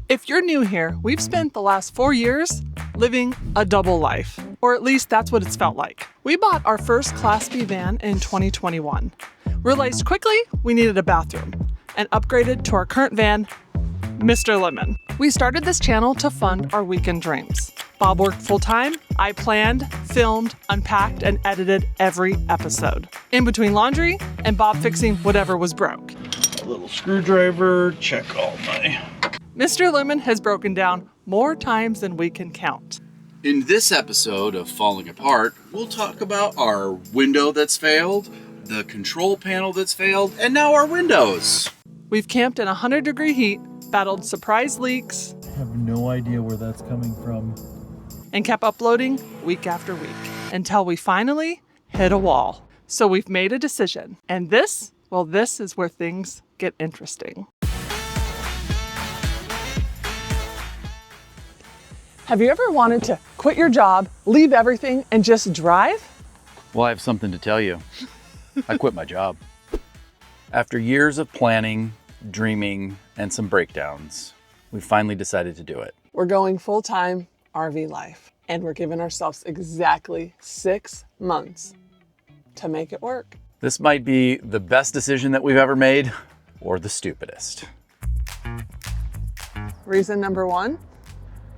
If you're new here, we've spent the last 4 years living a double life, or at least that's what it's felt like. We bought our first Class B van in 2021. Realized quickly we needed a bathroom and upgraded to our current van, Mr. Lemon. We started this channel to fund our weekend dreams. Bob worked full-time. I planned, filmed, unpacked, and edited every episode. In between laundry and Bob fixing whatever was broke. A little screwdriver, check all my... Mr. Lemon has broken down more times than we can count. In this episode of Falling Apart, we'll talk about our window that's failed, the control panel that's failed, and now our windows. We've camped in 100-degree heat, battled surprise leaks, I have no idea where that's coming from. and kept uploading week after week until we finally hit a wall. So we've made a decision. And this is where things get interesting. Have you ever wanted to quit your job, leave everything, and just drive? Well, I have something to tell you. I quit my job. After years of planning, dreaming, and some breakdowns, we finally decided to do it. We're going full-time RV life, and we're giving ourselves exactly 6 months to make it work. This might be the best decision that we've ever made, or the stupidest. Reason number 1?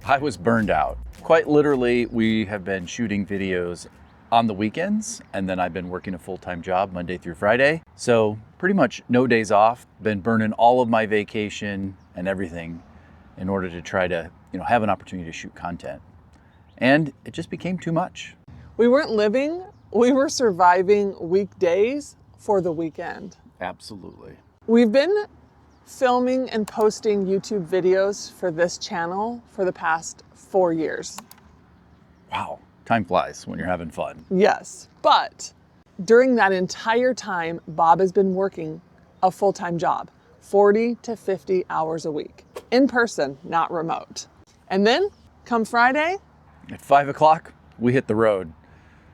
I was burned out. Quite literally, we have been shooting videos on the weekends, and then I've been working a full-time job Monday through Friday. So pretty much no days off, been burning all of my vacation and everything in order to try to, have an opportunity to shoot content. And it just became too much. We weren't living, we were surviving weekdays for the weekend. Absolutely. We've been filming and posting YouTube videos for this channel for the past 4 years. Wow, time flies when you're having fun. Yes, but during that entire time, Bob has been working a full-time job, 40 to 50 hours a week, in person, not remote. And then, come Friday, At 5 o'clock, we hit the road.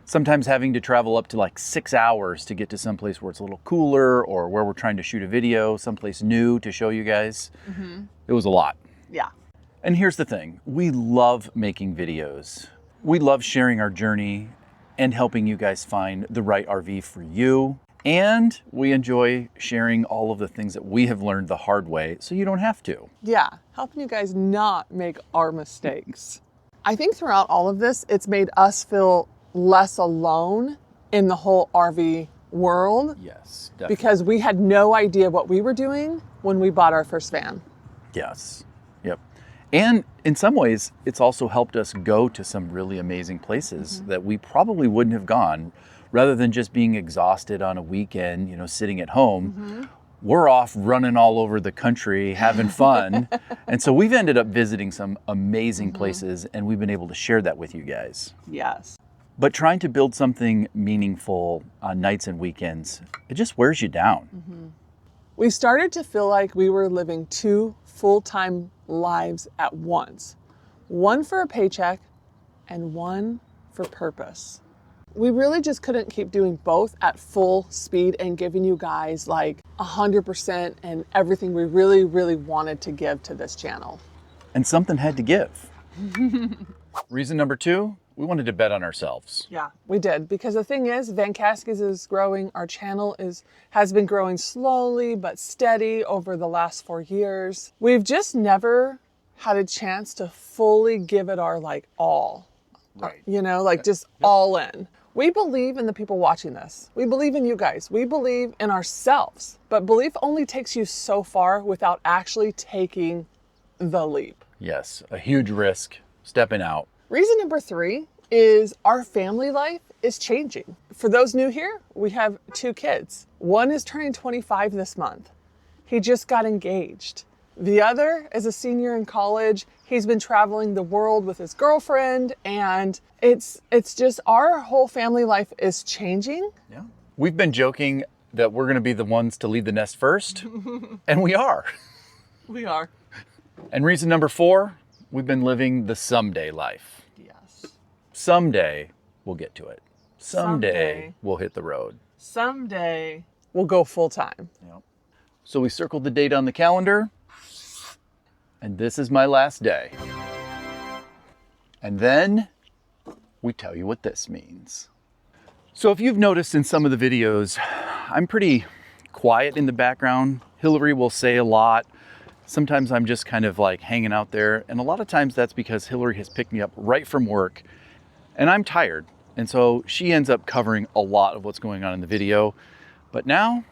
Sometimes having to travel up to like 6 hours to get to someplace where it's a little cooler or where we're trying to shoot a video, someplace new to show you guys. It was a lot. yeah, And here's the thing, we love making videos. We love sharing our journey and helping you guys find the right RV for you. And we enjoy sharing all of the things that we have learned the hard way so you don't have to. yeah, helping you guys not make our mistakes. I think throughout all of this, it's made us feel less alone in the whole RV world Yes, definitely. because we had no idea what we were doing when we bought our first van. Yes, yep. And in some ways, it's also helped us go to some really amazing places that we probably wouldn't have gone. Rather than just being exhausted on a weekend, sitting at home, we're off running all over the country, having fun. And so we've ended up visiting some amazing places, and we've been able to share that with you guys. Yes. But trying to build something meaningful on nights and weekends, it just wears you down. We started to feel like we were living 2 full-time lives at once. One for a paycheck and one for purpose. We really just couldn't keep doing both at full speed and giving you guys like 100% and everything we really, really wanted to give to this channel. And something had to give. Reason number 2, we wanted to bet on ourselves. Yeah, we did. Because the thing is, Vancaskeys is growing. Our channel has been growing slowly but steady over the last 4 years. We've just never had a chance to fully give it our all. Right. Just all in. We believe in the people watching this. We believe in you guys. We believe in ourselves. But belief only takes you so far without actually taking the leap. Yes, a huge risk, stepping out. Reason number 3 is our family life is changing. For those new here, we have 2 kids. One is turning 25 this month. He just got engaged. The other is a senior in college. He's been traveling the world with his girlfriend, and it's just our whole family life is changing. Yeah. We've been joking that we're going to be the ones to leave the nest first, and we are. We are. And reason number 4, we've been living the someday life. Yes. Someday we'll get to it. Someday Someday. we'll hit the road. Someday we'll go full time. Yep. So we circled the date on the calendar. And this is my last day. And then we tell you what this means. So if you've noticed in some of the videos, I'm pretty quiet in the background. Hillary will say a lot. Sometimes I'm just kind of like hanging out there. And a lot of times that's because Hillary has picked me up right from work and I'm tired. And so she ends up covering a lot of what's going on in the video. But now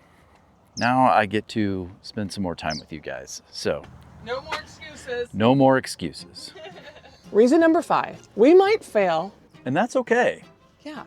I get to spend some more time with you guys. So No more excuses. no more excuses. Reason number 5, we might fail. And that's okay. Yeah.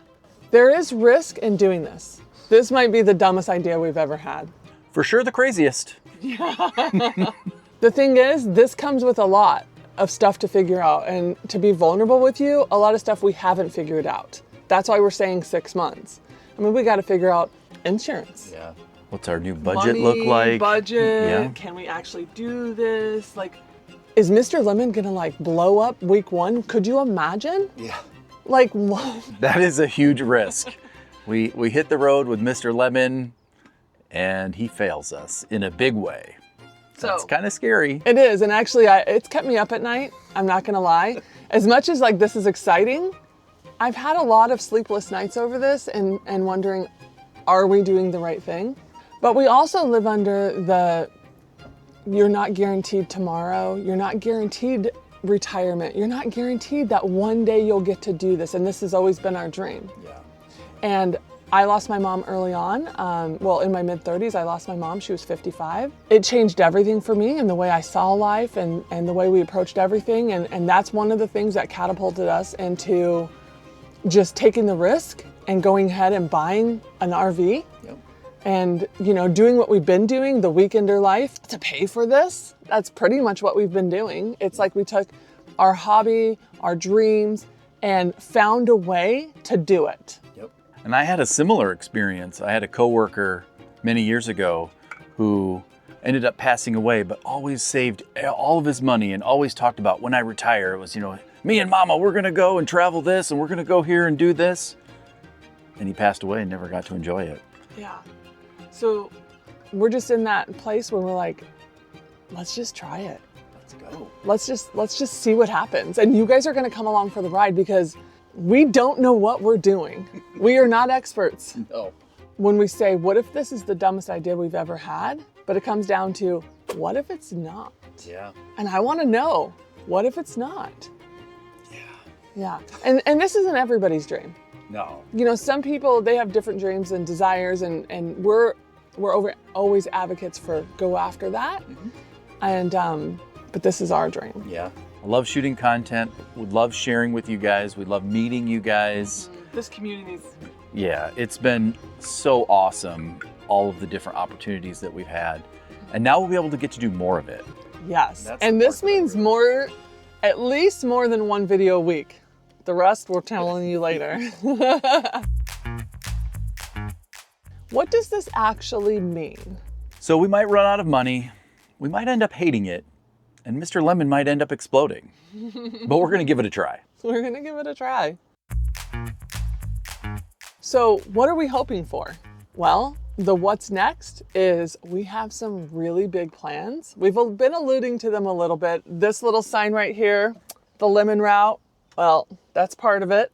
There is risk in doing this. This might be the dumbest idea we've ever had. For sure the craziest. The thing is, this comes with a lot of stuff to figure out, and to be vulnerable with you, a lot of stuff we haven't figured out. That's why we're saying 6 months. I mean, we got to figure out insurance. Yeah. What's our new budget Money, look like? Budget. Yeah. Can we actually do this? Like, is Mr. Lemon gonna like blow up week 1? Could you imagine? Yeah. Like what? That is a huge risk. We hit the road with Mr. Lemon and he fails us in a big way. That's kind of scary. It is, and actually it's kept me up at night, I'm not gonna lie. As much as like this is exciting, I've had a lot of sleepless nights over this and wondering, are we doing the right thing? But we also live under the, you're not guaranteed tomorrow, you're not guaranteed retirement, you're not guaranteed that one day you'll get to do this, and this has always been our dream. Yeah. And I lost my mom early on. Well, in my mid-30s, I lost my mom. She was 55. It changed everything for me and the way I saw life and the way we approached everything. And that's one of the things that catapulted us into just taking the risk and going ahead and buying an RV. Yep. And, you know, doing what we've been doing, the weekender life, to pay for this. That's pretty much what we've been doing. It's like we took our hobby, our dreams, and found a way to do it. Yep. And I had a similar experience. I had a coworker many years ago who ended up passing away, but always saved all of his money and always talked about, when I retire, it was, you know, me and Mama, we're gonna go and travel this and we're gonna go here and do this. And he passed away and never got to enjoy it. Yeah. So we're just in that place where we're like, let's just try it. Let's go. Let's just see what happens. And you guys are gonna come along for the ride because we don't know what we're doing. We are not experts. No. When we say, what if this is the dumbest idea we've ever had? But it comes down to, what if it's not? Yeah. And I wanna know, what if it's not? Yeah. Yeah. And this isn't everybody's dream. No. You know, some people, they have different dreams and desires, and we're always advocates for go after that. Mm-hmm. And but this is our dream. Yeah. I love shooting content. We love sharing with you guys. We love meeting you guys. This community's Yeah, it's been so awesome, all of the different opportunities that we've had. And now we'll be able to get to do more of it. yes. That's And the this part that I means really more, at least more than one video a week. The rest we're telling you later. What does this actually mean? So we might run out of money. We might end up hating it. And Mr. Lemon might end up exploding. But we're going to give it a try. We're gonna give it a try. So what are we hoping for? Well, the what's next is we have some really big plans. We've been alluding to them a little bit. This little sign right here, the lemon route, well, that's part of it.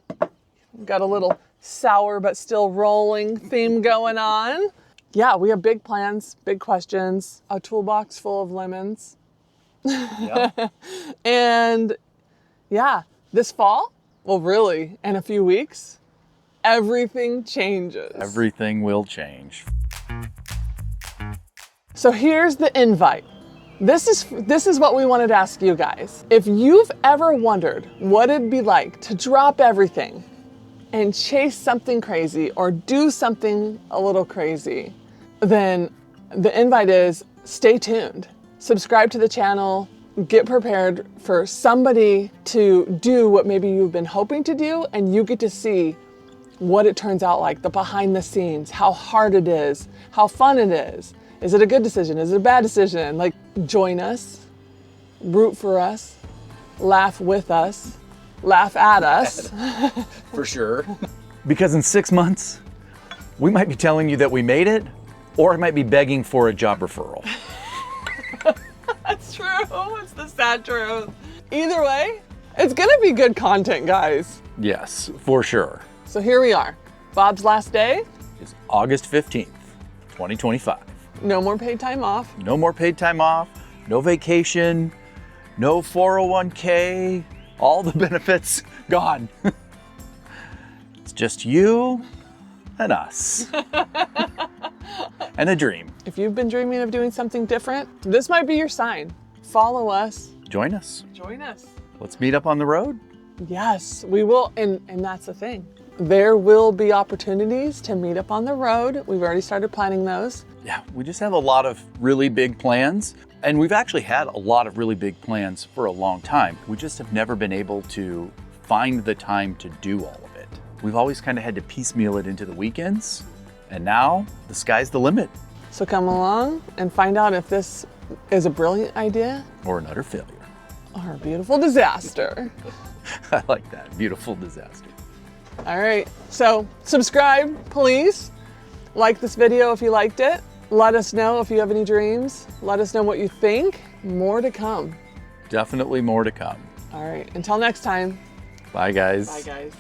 Got a little sour but still rolling theme going on. Yeah, we have big plans, big questions, a toolbox full of lemons. Yeah. And yeah, this fall, well, really, in a few weeks, everything changes. Everything will change. So here's the invite. This is what we wanted to ask you guys. If you've ever wondered what it'd be like to drop everything and chase something crazy or do something a little crazy, then the invite is stay tuned. Subscribe to the channel, get prepared for somebody to do what maybe you've been hoping to do, and you get to see what it turns out like, the behind the scenes, how hard it is, how fun it is. Is it a good decision? Is it a bad decision? Like, join us, root for us, laugh with us, laugh at us. For sure. Because in 6 months, we might be telling you that we made it, or I might be begging for a job referral. That's true. Oh, it's the sad truth. Either way, it's gonna be good content, guys. Yes, for sure. So here we are. Bob's last day. It's August 15th, 2025. No more paid time off. No more paid time off, no vacation, no 401k, all the benefits gone. It's just you and us. And a dream. If you've been dreaming of doing something different, this might be your sign. Follow us. Join us. Join us. Let's meet up on the road. Yes, we will. And that's the thing. There will be opportunities to meet up on the road. We've already started planning those. Yeah, we just have a lot of really big plans. And we've actually had a lot of really big plans for a long time. We just have never been able to find the time to do all of it. We've always kind of had to piecemeal it into the weekends. And now the sky's the limit. So come along and find out if this is a brilliant idea Or an utter failure. or a beautiful disaster. I like that. Beautiful disaster. All right, so subscribe, please. Like this video if you liked it. Let us know if you have any dreams. Let us know what you think. More to come. Definitely more to come. All right, until next time. Bye, guys. Bye, guys.